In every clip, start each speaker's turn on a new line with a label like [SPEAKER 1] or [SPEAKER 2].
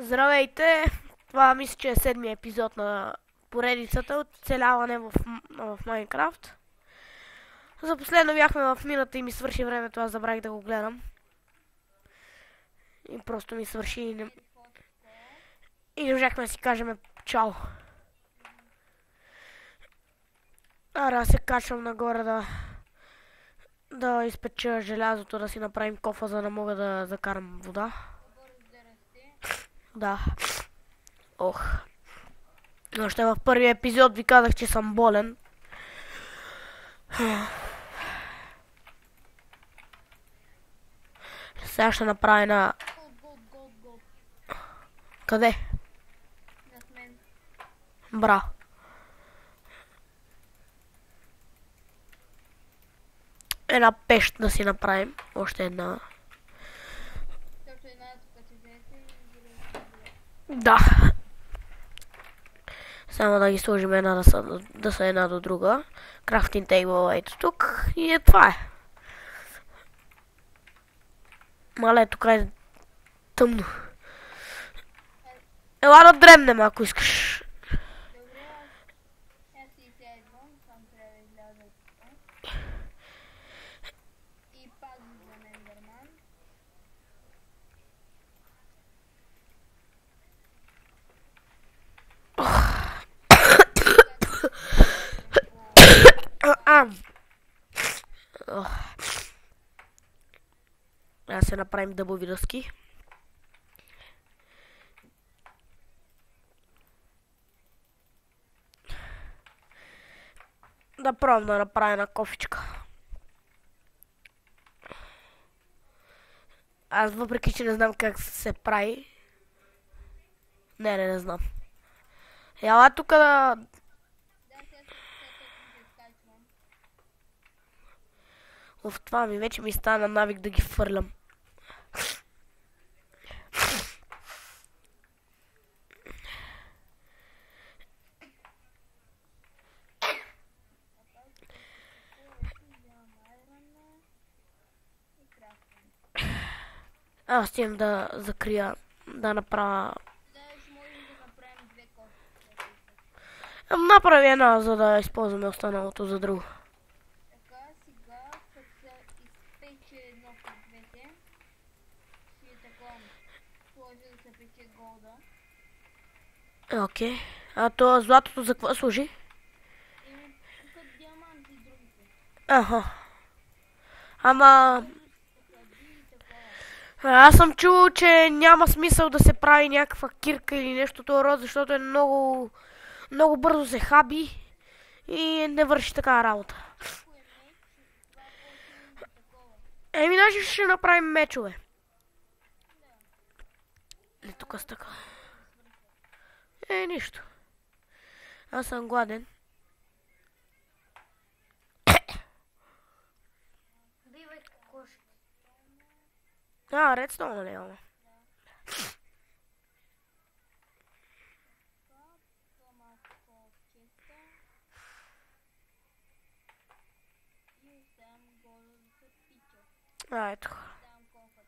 [SPEAKER 1] Здравейте! Това мисля, че е седмия епизод на поредицата от оцеляване в Майнкрафт. За последно бяхме в мината и ми свърши времето, аз забравих да го гледам. И просто ми свърши и не можахме да си кажем чао. Ара се качвам нагоре да изпеча желязото, да си направим кофа, за да мога да закарам вода. Да. Ох. Още в първия епизод ви казах, че съм болен. Сега ще направя една... Къде? Бра. Една пещ да си направим. Още една. Да. Само да ги сложим една да са една до друга. Крафтинг тейбъл ето тук. И е това е. Мале, тук е тъмно. Ела да дремнем, ако искаш. Аз се направим дъбови дъски. Да пробвам да направя една кофичка. Аз въпреки, че не знам как се прави. Не знам. Ела тук да... В това ми вече ми стана навик да ги фърлям. Аз имам да закрия, да направя... Направи една, за да използваме останалото за друго.
[SPEAKER 2] Така, сега, като се изпече едно от двете, си е така, сложи да се пече голда.
[SPEAKER 1] Окей. А то златото за какво служи?
[SPEAKER 2] И тук диаманти и другите.
[SPEAKER 1] Аха. Ама...
[SPEAKER 2] И така.
[SPEAKER 1] Аз съм чул, че няма смисъл да се прави някаква кирка или нещо това род, защото е много бързо се хаби и не върши така работа.
[SPEAKER 2] Ако е меч, това по-силно такова.
[SPEAKER 1] Еми, значи ще направим мечове.
[SPEAKER 2] Да.
[SPEAKER 1] Не, тук с така. Нищо. Аз съм гладен.
[SPEAKER 2] Бивай кокошки.
[SPEAKER 1] Редстоун нали имаме.
[SPEAKER 2] Това малко по-честа. И оставям голда да се пича.
[SPEAKER 1] Ето.
[SPEAKER 2] Оставям кофата.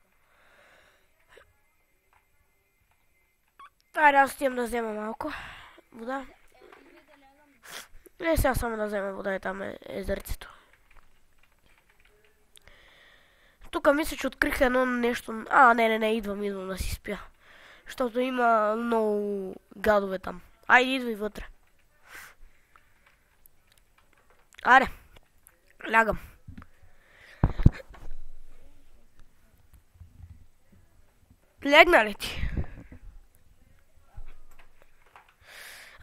[SPEAKER 1] Айде, аз отивам да взема малко вода.
[SPEAKER 2] Иде да лягам.
[SPEAKER 1] Не, сега само да взема вода и там е езерцето. Тук мисля, че открих едно нещо. Не, идвам да си спя. Защото има много гадове там. Айде, идвай вътре. Айде. Лягам. Легна ли ти?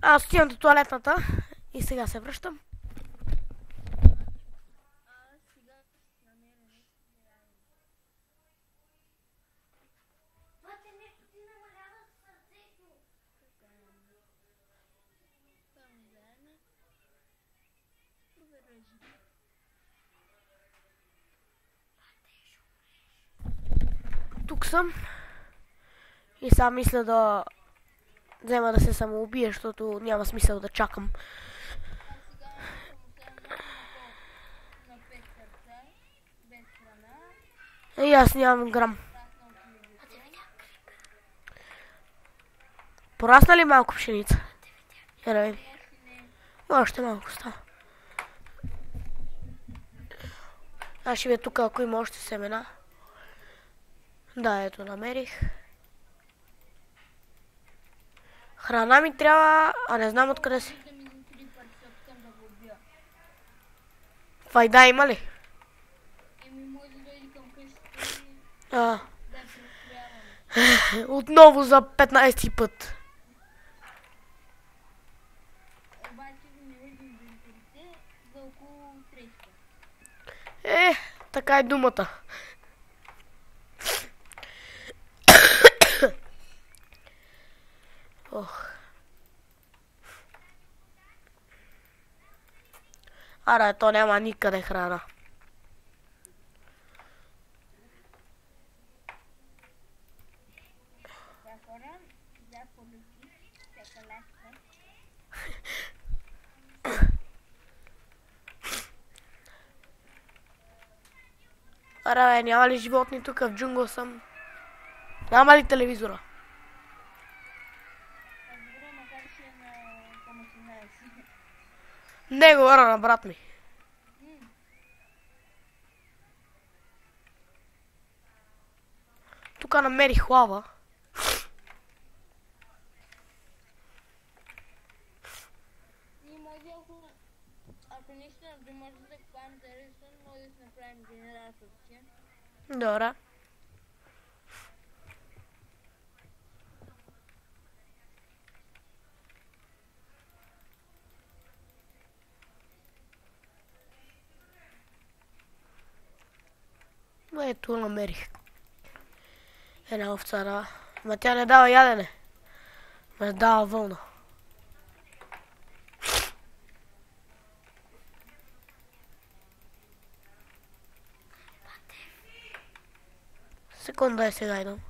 [SPEAKER 1] Аз отивам до тоалетната и сега се връщам.
[SPEAKER 2] Сега намеря нещо да ядем. Бате, нещо ти намалява сърцето. Там заедно. Провережи.
[SPEAKER 1] Тук съм. И сега мисля да взема да се самоубия, защото няма смисъл да чакам.
[SPEAKER 2] Сега съм на 5 сърца, без храна.
[SPEAKER 1] И аз нямам грам.
[SPEAKER 2] Праснал хлебото.
[SPEAKER 1] Порасна ли малко пшеница? Я да видим.
[SPEAKER 2] Още не.
[SPEAKER 1] Още малко става. Аз ще видя тук, ако има още семена. Да, ето намерих. Храна ми трябва, а не знам откъде си.
[SPEAKER 2] Виждам един крипър, искам да го убия.
[SPEAKER 1] Файда има ли?
[SPEAKER 2] Еми може да дойде към къщата и
[SPEAKER 1] А,
[SPEAKER 2] да пристреляваме.
[SPEAKER 1] отново за 15 път.
[SPEAKER 2] Обаче не видим визиторите за около 300.
[SPEAKER 1] Така е думата. Ох. Аре, то няма никъде храна.
[SPEAKER 2] Това хора, за полюби, всяка ласка.
[SPEAKER 1] Аре, бе, няма ли животни тук в джунгла съм? Няма ли телевизора?
[SPEAKER 2] Разбира, макар че е на към 18.
[SPEAKER 1] Не, говоря на брат ми. Тук намерих лава.
[SPEAKER 2] Ние може, ако наистина да може да купаем за ресурс, може да си направим генератор, че?
[SPEAKER 1] Добре. Ето намерих. Една овца, да. Ма тя не дава ядене. Ме дава вълна. Секунда е, сега идвам.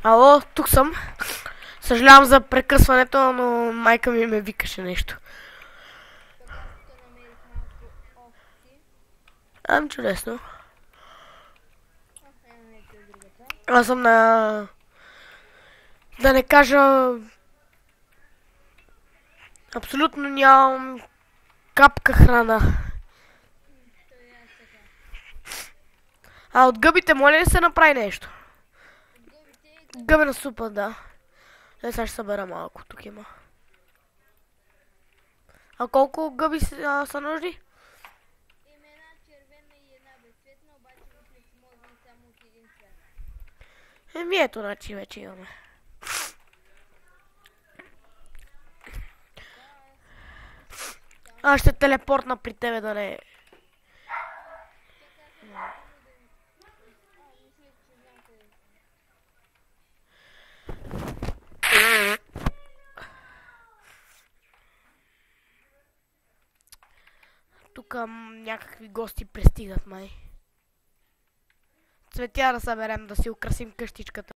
[SPEAKER 1] Ало, тук съм. Съжалявам за прекъсването, но майка ми ме викаше нещо.
[SPEAKER 2] Тук намерих малко овци.
[SPEAKER 1] Чудесно.
[SPEAKER 2] Ено нека от другата.
[SPEAKER 1] Аз съм на... Да не кажа... Абсолютно нямам капка храна.
[SPEAKER 2] То и аз така.
[SPEAKER 1] А от гъбите моля ли се направи нещо?
[SPEAKER 2] От гъбите
[SPEAKER 1] Гъбена супа, да. Сега ще събера малко, тук има. А колко гъби са нужни?
[SPEAKER 2] има една червена и една безцветна, обаче въпреки може да е само от един цвят.
[SPEAKER 1] Ето, значи вече имаме. Аз ще телепортна при тебе да не...
[SPEAKER 2] Мисля, че знам къде.
[SPEAKER 1] Тук някакви гости пристигат, май. Цветя да съберем, да си украсим къщичката.